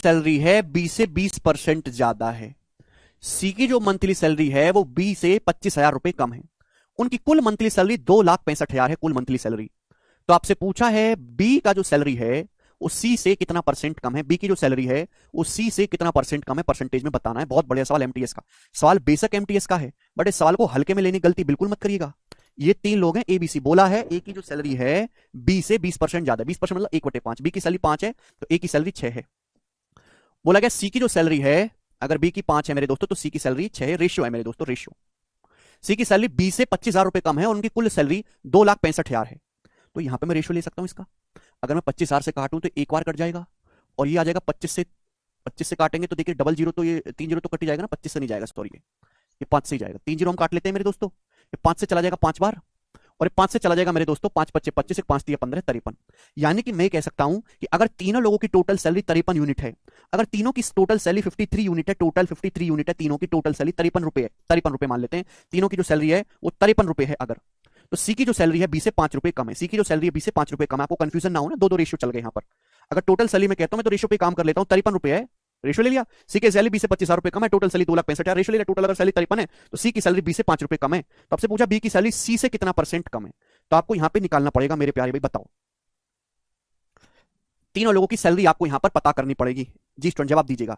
Salary है B से 20% ज्यादा है। सी की जो मंथली सैलरी है वो बी से 25,000 रुपए कम है। उनकी कुल मंथली सैलरी 2,65,000 है, कुल मंथली सैलरी। तो आपसे पूछा है बी का जो सैलरी है वो सी से कितना परसेंट कम है। बी की जो सैलरी है वो सी से कितना परसेंट कम है, परसेंटेज में बताना है। बहुत बढ़िया सवाल एमटीएस का। सवाल बेशक एमटीएस का है, बट इस सवाल को हल्के में लेने की गलती बिल्कुल मत करिएगा। ये तीन लोग हैं एबीसी। बोला है ए की जो सैलरी है बी से 20% ज्यादा। 20% मतलब 1/5। बी की सैलरी 5 है तो ए की सैलरी 6 है। बोला गया सी की जो सैलरी है, अगर बी की 5 है मेरे दोस्तों तो सी की सैलरी 6 है। रेशियो है मेरे दोस्तों, रेशियो। सी की सैलरी बी से 25,000 रुपए कम है और उनकी कुल सैलरी 2,65,000 है। तो यहां पे मैं रेशियो ले सकता हूं इसका। अगर मैं 25,000 से काटूं तो एक बार कट जाएगा और ये आ जाएगा 25 से काटेंगे तो देखिए डबल जीरो, तो ये 3 जीरो तो कट ही जाएगा ना, 25 से नहीं जाएगा, सॉरी ये 5 से ही जाएगा। 3 जीरो हम काट लेते हैं मेरे दोस्तों। ये 5 से चला जाएगा 5 बार और 5 से चला जाएगा मेरे दोस्तों 5 25 25 एक 5 15 53। यानी कि मैं कह सकता हूं कि अगर तीनों लोगों की टोटल सैलरी 53 यूनिट है, अगर तीनों की टोटल सैलरी 53 यूनिट है, टोटल 53 यूनिट है, तीनों की टोटल सैलरी 53 रुपए है, 53 रुपए मान लेते हैं, तीनों की जो सैलरी है वो 53 रुपए है अगर, तो सी की जो सैलरी है बी से 5 रुपए कम है। सी की जो सैलरी है बी से 5 रुपए कम है। आपको कंफ्यूजन ना हो ना, दो रेशियो चल गए यहां पर। अगर टोटल सैलरी में कहता हूं मैं तो रेशियो पे काम कर लेता हूं। 53 रुपए है, रेशियो ले लिया। सी की सैलरी बी से 25,000 रुपए कम है, टोटल सैलरी 2,65,000, रेशियो ले लिया। टोटल अगर सैलरी 53 है तो सी की सैलरी बी से 5 रुपए कम है। तो आपसे पूछा बी की सैलरी सी से कितना परसेंट कम है, तो आपको यहां पे निकालना पड़ेगा मेरे प्यारे भाई। बताओ, तीनों लोगों की सैलरी आपको यहां पर पता करनी पड़ेगी। जी स्टूडेंट जवाब दीजिएगा।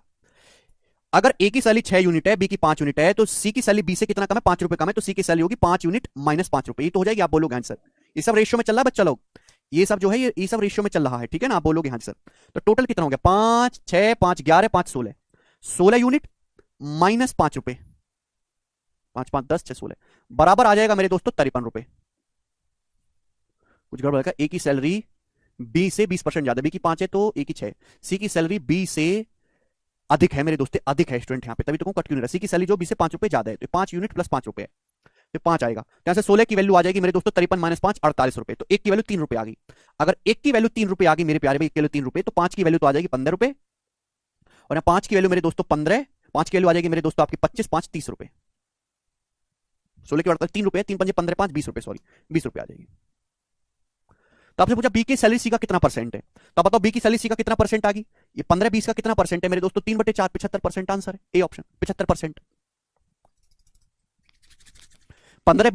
अगर ए की सैलरी 6 यूनिट है, बी की 5 यूनिट है, तो सी की सैलरी बी से कितना कम है, 5 रुपए कम है, तो सी की सैलरी होगी 5 यूनिट माइनस 5 रुपए। ये तो हो जाएगी, आप बोलोगे आंसर। ये सब रेशियो में चल रहा है बच्चा लोग, ये सब जो है ये सब रेशियो में चल रहा है, ठीक है ना। आप बोलोगे हाँ सर। तो टोटल कितना हो गया, 5 6 5 11 5 16, 16 यूनिट माइनस 5 रुपए, 5 5 10 6 16 बराबर आ जाएगा मेरे दोस्तों 53 रुपए। कुछ गड़बड़ है? ए की सैलरी बी से 20% ज्यादा, बी की 5 है तो ए की 6, सी की सैलरी बी से अधिक है मेरे दोस्तों, अधिक है स्टूडेंट यहाँ पे, तभी तो कट क्यों नहीं रहा। सी की सैलरी जो बी से 5 रुपए ज्यादा है तो 5 यूनिट प्लस 5 रुपए है, तो 5 आएगा। यहां से 16 की वैल्यू आ जाएगी मेरे दोस्तों 53 माइनस 5 48 रुपए। तो एक की वैल्यू 3 रुपए आ गई। अगर एक की वैल्यू 3 रुपए आ गई मेरे प्यारे भाई, एक की वैल्यू 3 रुपए, तो 5 की वैल्यू तो आ जाएगी 15 रुपए, और 5 की वैल्यू मेरे दोस्तों 15, 5 की वैल्यू आ जाएगी मेरे दोस्तों आपकी 25 5 30 रुपए। 16 की बढ़ता 3 रुपए, 3 पंजे 15 5 20 रुपए, सॉरी 20 रुपए आ जाएगी। तो आपसे पूछा बी की सैलरी सी का कितना परसेंट है, तो बताओ बी की सैलरी सी का कितना परसेंट आ गई। ये 15 20 का कितना परसेंट है मेरे दोस्तों, 3/4 75% आंसर है, ए ऑप्शन 75%। 15